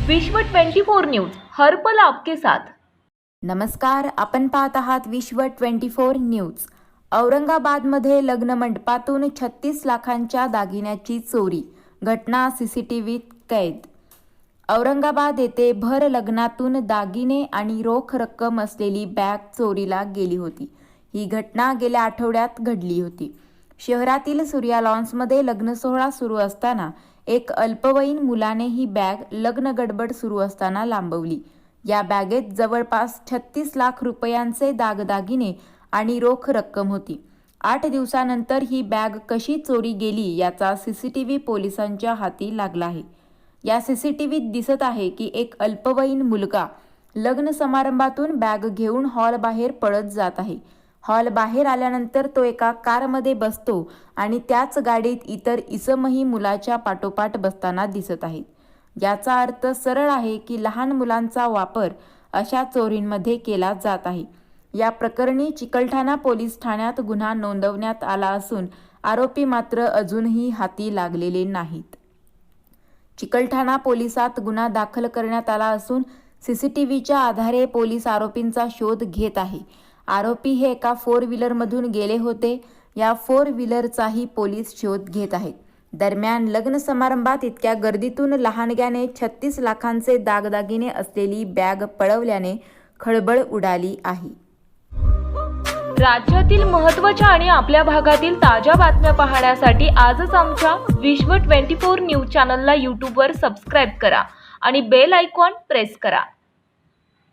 विश्व 24 न्यूज हर पल आपके साथ। नमस्कार, आपण पाहत आहात विश्व 24 न्यूज। औरंगाबादमध्ये लग्न मंडपातून 36 लाखांच्या दागिन्याची चोरी, घटना सीसीटीव्हीत कैद। औरंगाबाद येथे भर लग्नातून दागिने आणि रोख रक्कम असलेली बॅग चोरीला गेली होती। ही घटना गेल्या आठवड्यात घडली होती। शहरातील सूर्या लॉन्समध्ये लग्न सोहळा सुरू असताना एक अल्पवयीन मुलाने ही बॅग लग्न गडबड सुरू असताना लांबवली। या बॅगेत जवळपास 36 लाख रुपयांचे दागदागिने आणि रोख रक्कम होती। 8 दिवसानंतर ही बॅग कशी चोरी गेली याचा सीसीटीव्ही पोलिसांच्या हाती लागला आहे। या सीसीटीव्हीत दिसत आहे की एक अल्पवयीन मुलगा लग्न समारंभातून बॅग घेऊन हॉल बाहेर पळत जात आहे। हॉल बाहेर आल्यानंतर तो एका कारमध्ये बसतो आणि त्याच गाडीत इतर इसमही मुलाच्या पाठोपाठ बसताना दिसत आहेत। याचा अर्थ सरळ आहे की लहान मुलांचा वापर अशा चोरींमध्ये केला जात आहे। या प्रकरणी चिकलठाणा पोलीस ठाण्यात गुन्हा नोंदवण्यात आला असून आरोपी मात्र अजूनही हाती लागलेले नाहीत। चिकलठाणा पोलिसात गुन्हा दाखल करण्यात आला असून सीसीटीव्हीच्या आधारे पोलीस आरोपींचा शोध घेत आहे। आरोपी हे एका 4 व्हीलरमधून गेले होते। या 4 व्हीलरचाही पोलीस शोध घेत आहेत। दरम्यान लग्न समारंभात इतक्या गर्दीतून लहानग्याने 36 लाखांचे दागदागिने असलेली बॅग पळवल्याने खळबळ उडाली आहे। राज्यातील महत्त्वाच्या आणि आपल्या भागातील ताज्या बातम्या पाहण्यासाठी आजच आमच्या विश्व 24 न्यूज चॅनलला YouTube वर सबस्क्राइब करा आणि बेल आयकॉन प्रेस करा।